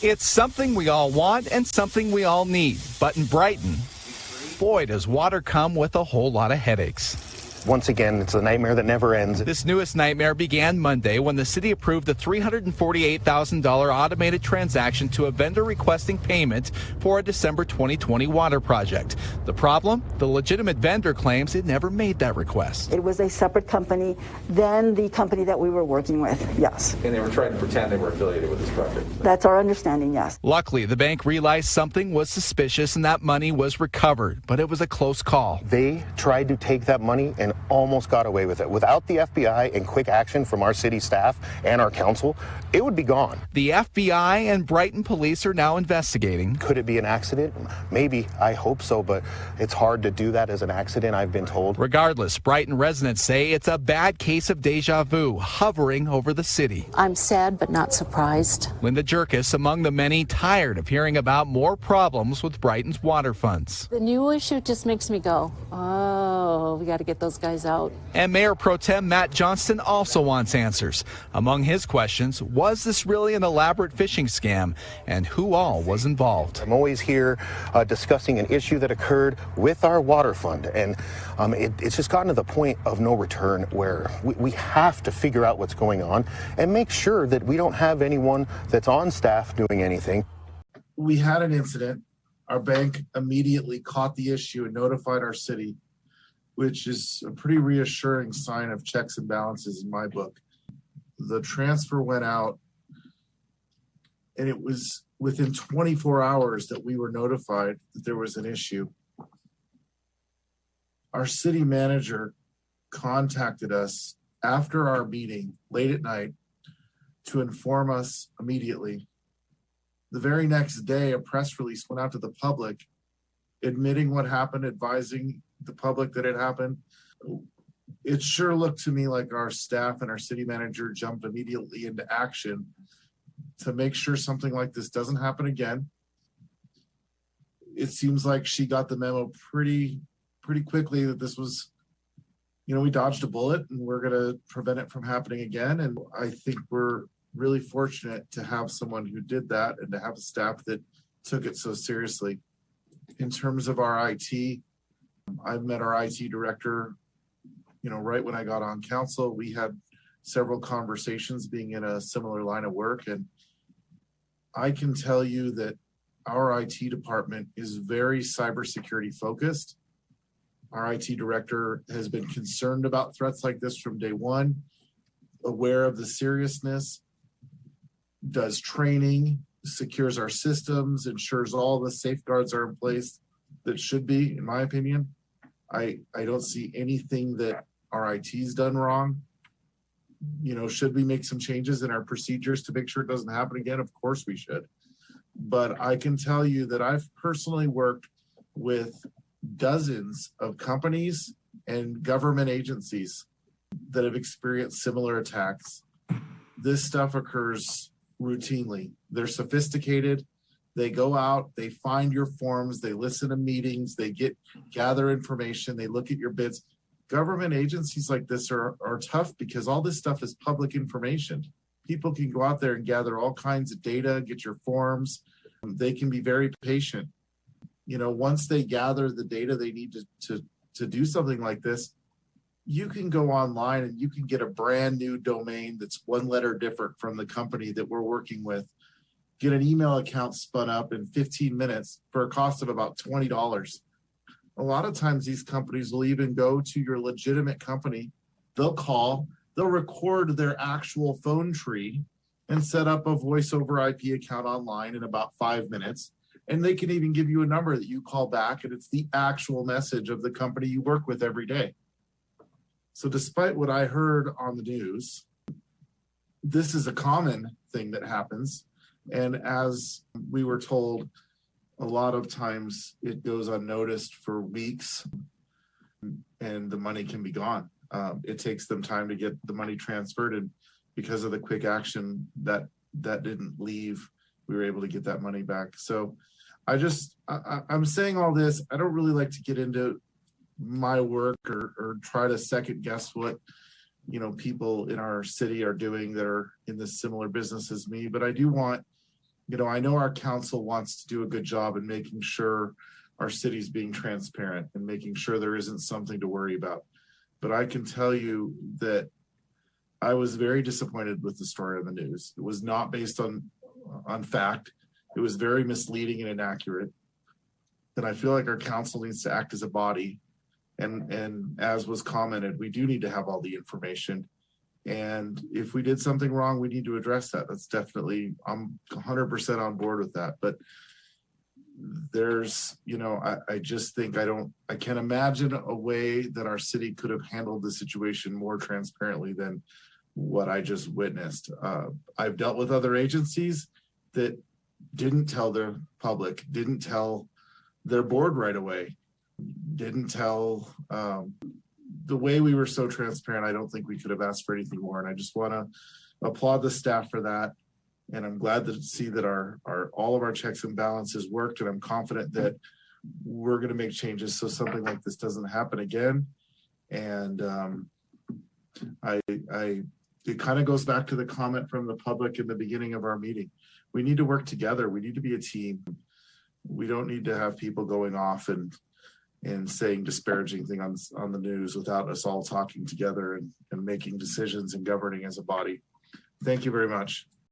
It's something we all want and something we all need. But in Brighton, boy, does water come with a whole lot of headaches. Once again, it's a nightmare that never ends. This newest nightmare began Monday when the city approved a $348,000 automated transaction to a vendor requesting payment for a December 2020 water project. The problem? The legitimate vendor claims it never made that request. It was a separate company than the company that we were working with, yes. And they were trying to pretend they were affiliated with this project. That's our understanding, yes. Luckily, the bank realized something was suspicious and that money was recovered, but it was a close call. They tried to take that money and almost got away with it. Without the FBI and quick action from our city staff and our council, it would be gone. The FBI and Brighton police are now investigating. Could it be an accident? Maybe. I hope so, but it's hard to do that as an accident, I've been told. Regardless, Brighton residents say it's a bad case of deja vu hovering over the city. I'm sad but not surprised. Linda Jerkis among the many tired of hearing about more problems with Brighton's water funds. The new issue just makes me go, oh, we got to get those guys out. And Mayor Pro Tem Matt Johnston also wants answers. Among his questions, was this really an elaborate phishing scam, and who all was involved? I'm always here discussing an issue that occurred with our water fund, and it's just gotten to the point of no return where we have to figure out what's going on and make sure that we don't have anyone that's on staff doing anything. We had an incident. Our bank immediately caught the issue and notified our city, which is a pretty reassuring sign of checks and balances in my book. The transfer went out, and it was within 24 hours that we were notified that there was an issue. Our city manager contacted us after our meeting late at night to inform us immediately. The very next day, a press release went out to the public admitting what happened, advising the public that it happened. It sure looked to me like our staff and our city manager jumped immediately into action to make sure something like this doesn't happen again. It seems like she got the memo pretty quickly that this was, we dodged a bullet and we're going to prevent it from happening again. And I think we're really fortunate to have someone who did that and to have a staff that took it so seriously. In terms of our IT, I've met our IT director, right when I got on council. We had several conversations being in a similar line of work. And I can tell you that our IT department is very cybersecurity focused. Our IT director has been concerned about threats like this from day one, aware of the seriousness, does training, secures our systems, ensures all the safeguards are in place that should be, in my opinion. I don't see anything that our IT's done wrong. Should we make some changes in our procedures to make sure it doesn't happen again? Of course we should. But I can tell you that I've personally worked with dozens of companies and government agencies that have experienced similar attacks. This stuff occurs routinely. They're sophisticated. They go out, they find your forms, they listen to meetings, they gather information, they look at your bids. Government agencies like this are tough because all this stuff is public information. People can go out there and gather all kinds of data, get your forms. They can be very patient. Once they gather the data they need to do something like this, you can go online and you can get a brand new domain that's one letter different from the company that we're working with. Get an email account spun up in 15 minutes for a cost of about $20. A lot of times these companies will even go to your legitimate company. They'll call, they'll record their actual phone tree and set up a voice over IP account online in about 5 minutes. And they can even give you a number that you call back, and it's the actual message of the company you work with every day. So despite what I heard on the news, this is a common thing that happens. And as we were told, a lot of times it goes unnoticed for weeks and the money can be gone. It takes them time to get the money transferred. And because of the quick action that didn't leave, we were able to get that money back. So I'm saying all this. I don't really like to get into my work or try to second guess what people in our city are doing that are in this similar business as me. But I do want I know our council wants to do a good job in making sure our city's being transparent and making sure there isn't something to worry about. But I can tell you that I was very disappointed with the story on the news. It was not based on fact. It was very misleading and inaccurate. And I feel like our council needs to act as a body. And as was commented, we do need to have all the information. And if we did something wrong, we need to address that. That's definitely, I'm 100% on board with that. But there's, I just think I can't imagine a way that our city could have handled the situation more transparently than what I just witnessed. I've dealt with other agencies that didn't tell their public, didn't tell their board right away, didn't tell, the way we were so transparent. I don't think we could have asked for anything more. And I just want to applaud the staff for that. And I'm glad to see that all of our checks and balances worked. And I'm confident that we're going to make changes so something like this doesn't happen again. And it kind of goes back to the comment from the public in the beginning of our meeting. We need to work together. We need to be a team. We don't need to have people going off and saying disparaging things on the news without us all talking together and making decisions and governing as a body. Thank you very much.